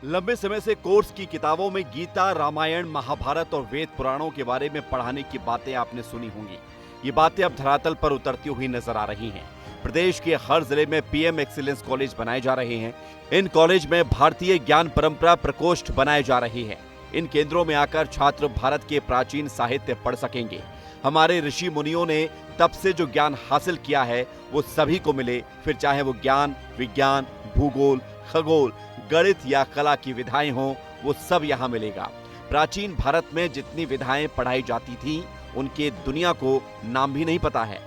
लंबे समय से कोर्स की किताबों में गीता, रामायण, महाभारत और वेद पुराणों के बारे में पढ़ाने की बातें आपने सुनी होंगी। ये बातें अब धरातल पर उतरती हुई नजर आ रही हैं। प्रदेश के हर जिले में पीएम एक्सीलेंस कॉलेज बनाए जा रहे हैं। इन कॉलेज में भारतीय ज्ञान परंपरा प्रकोष्ठ बनाए जा रहे हैं। इन केंद्रों में आकर छात्र भारत के प्राचीन साहित्य पढ़ सकेंगे। हमारे ऋषि मुनियों ने तब से जो ज्ञान हासिल किया है वो सभी को मिले, फिर चाहे वो ज्ञान, विज्ञान, भूगोल, खगोल, गणित या कला की विधाएं हों, वो सब यहाँ मिलेगा। प्राचीन भारत में जितनी विधाएं पढ़ाई जाती थीं, उनके दुनिया को नाम भी नहीं पता है,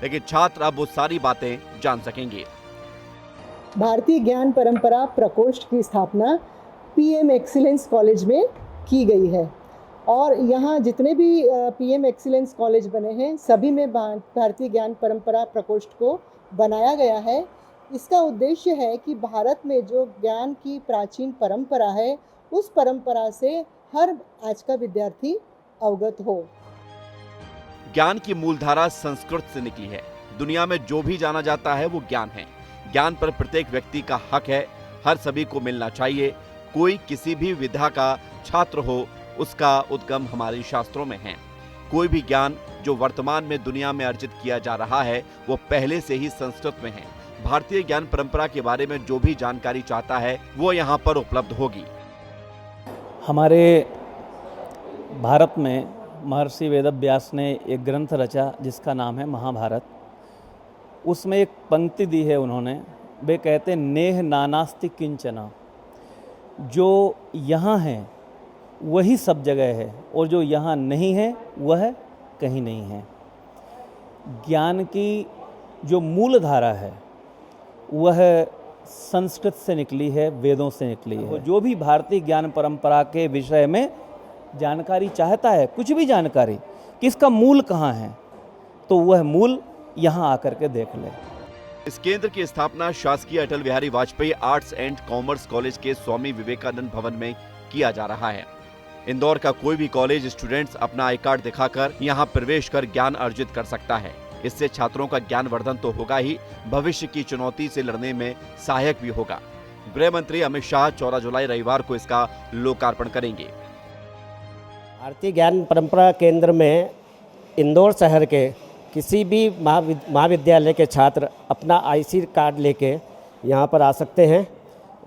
लेकिन छात्र अब वो सारी बातें जान सकेंगे। भारतीय ज्ञान परंपरा प्रकोष्ठ की स्थापना पीएम एक्सीलेंस कॉलेज में की गई है और यहाँ जितने भी पीएम एक्सीलेंस कॉलेज बने हैं सभी में भारतीय ज्ञान परंपरा प्रकोष्ठ को बनाया गया है। इसका उद्देश्य है कि भारत में जो ज्ञान की प्राचीन परंपरा है उस परंपरा से हर आज का विद्यार्थी अवगत हो। ज्ञान की मूलधारा संस्कृत से निकली है। दुनिया में जो भी जाना जाता है वो ज्ञान है। ज्ञान पर प्रत्येक व्यक्ति का हक है, हर सभी को मिलना चाहिए। कोई किसी भी विधा का छात्र हो, उसका उद्गम हमारे शास्त्रों में है। कोई भी ज्ञान जो वर्तमान में दुनिया में अर्जित किया जा रहा है वो पहले से ही संस्कृत में है। भारतीय ज्ञान परंपरा के बारे में जो भी जानकारी चाहता है वो यहाँ पर उपलब्ध होगी। हमारे भारत में महर्षि वेदव्यास ने एक ग्रंथ रचा जिसका नाम है महाभारत। उसमें एक पंक्ति दी है उन्होंने, वे कहते नेह नानास्ति किंचना। जो यहाँ है वही सब जगह है और जो यहाँ नहीं है वह कहीं नहीं है। ज्ञान की जो मूल धारा है वह संस्कृत से निकली है, वेदों से निकली है। जो भी भारतीय ज्ञान परंपरा के विषय में जानकारी चाहता है, कुछ भी जानकारी कि इसका मूल कहाँ है, तो वह मूल यहाँ आकर के देख ले। इस केंद्र की स्थापना शासकीय Atal Bihari Vajpayee arts and commerce college के स्वामी विवेकानंद भवन में किया जा रहा है। इंदौर का कोई भी कॉलेज स्टूडेंट्स अपना आई कार्ड दिखाकर यहाँ प्रवेश कर ज्ञान अर्जित कर सकता है। इससे छात्रों का ज्ञान वर्धन तो होगा ही, भविष्य की चुनौती से लड़ने में सहायक भी होगा। गृह मंत्री अमित शाह 14 जुलाई रविवार को इसका लोकार्पण करेंगे। भारतीय ज्ञान परंपरा केंद्र में इंदौर शहर के किसी भी महाविद्यालय के छात्र अपना आईसी कार्ड लेके यहाँ पर आ सकते हैं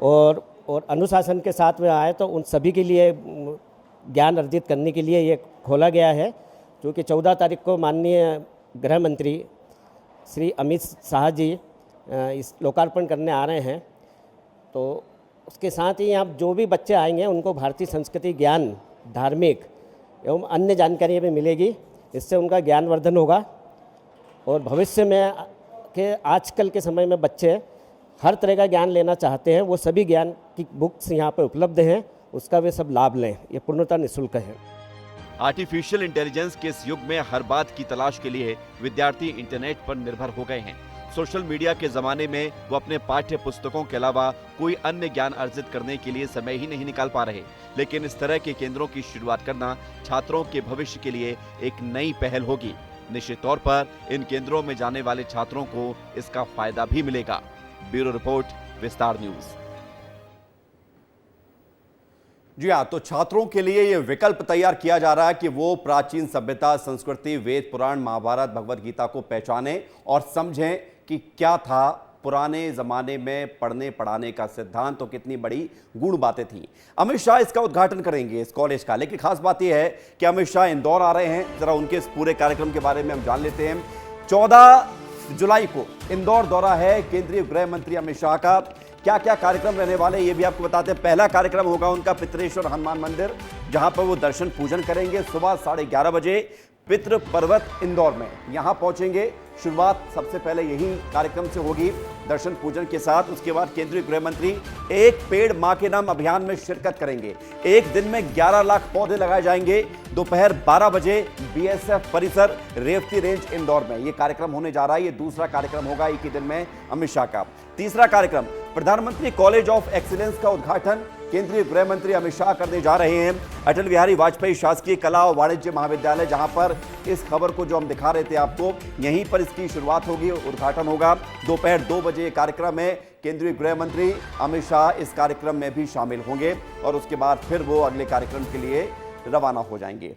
और अनुशासन के साथ में आए तो उन सभी के लिए ज्ञान अर्जित करने के लिए ये खोला गया है। क्योंकि 14 तारीख को माननीय गृह मंत्री श्री अमित शाह जी इस लोकार्पण करने आ रहे हैं, तो उसके साथ ही यहाँ जो भी बच्चे आएंगे उनको भारतीय संस्कृति, ज्ञान, धार्मिक एवं अन्य जानकारी भी मिलेगी। इससे उनका ज्ञानवर्धन होगा और भविष्य में के आजकल के समय में बच्चे हर तरह का ज्ञान लेना चाहते हैं, वो सभी ज्ञान की बुक्स यहाँ पर उपलब्ध हैं, उसका वे सब लाभ लें। ये पूर्णतः निःशुल्क है। आर्टिफिशियल इंटेलिजेंस के इस युग में हर बात की तलाश के लिए विद्यार्थी इंटरनेट पर निर्भर हो गए हैं। सोशल मीडिया के जमाने में वो अपने पाठ्य पुस्तकों के अलावा कोई अन्य ज्ञान अर्जित करने के लिए समय ही नहीं निकाल पा रहे। लेकिन इस तरह के केंद्रों की शुरुआत करना छात्रों के भविष्य के लिए एक नई पहल होगी। निश्चित तौर पर इन केंद्रों में जाने वाले छात्रों को इसका फायदा भी मिलेगा। ब्यूरो रिपोर्ट, विस्तार न्यूज। जी हाँ, तो छात्रों के लिए यह विकल्प तैयार किया जा रहा है कि वो प्राचीन सभ्यता, संस्कृति, वेद पुराण, महाभारत, भगवत गीता को पहचानें और समझें कि क्या था पुराने जमाने में पढ़ने पढ़ाने का सिद्धांत, तो कितनी बड़ी गूढ़ बातें थी। अमित शाह इसका उद्घाटन करेंगे इस कॉलेज का, लेकिन खास बात यह है कि अमित शाह इंदौर आ रहे हैं। जरा उनके इस पूरे कार्यक्रम के बारे में हम जान लेते हैं। 14 जुलाई को इंदौर दौरा है केंद्रीय गृह मंत्री अमित शाह का। क्या क्या कार्यक्रम रहने वाले ये भी आपको बताते हैं। पहला कार्यक्रम होगा उनका पितरेश्वर हनुमान मंदिर, जहां पर वो दर्शन पूजन करेंगे। सुबह 11:30 बजे पितृ पर्वत इंदौर में यहां पहुंचेंगे। शुरुआत सबसे पहले यही कार्यक्रम से होगी, दर्शन पूजन के साथ। उसके बाद केंद्रीय गृह मंत्री एक पेड़ मां के नाम अभियान में शिरकत करेंगे। एक दिन में 11 लाख पौधे लगाए जाएंगे। दोपहर 12 बजे बीएसएफ परिसर, रेवती रेंज इंदौर में ये कार्यक्रम होने जा रहा है। ये दूसरा कार्यक्रम होगा एक ही दिन में अमित शाह का। तीसरा कार्यक्रम प्रधानमंत्री कॉलेज ऑफ एक्सीलेंस का उद्घाटन केंद्रीय गृह मंत्री अमित शाह करने जा रहे हैं। अटल बिहारी वाजपेयी शासकीय कला और वाणिज्य महाविद्यालय, जहां पर इस खबर को जो हम दिखा रहे थे आपको, यहीं पर इसकी शुरुआत होगी, उद्घाटन होगा। दोपहर 2 बजे कार्यक्रम है। केंद्रीय गृह मंत्री अमित शाह इस कार्यक्रम में भी शामिल होंगे और उसके बाद फिर वो अगले कार्यक्रम के लिए रवाना हो जाएंगे।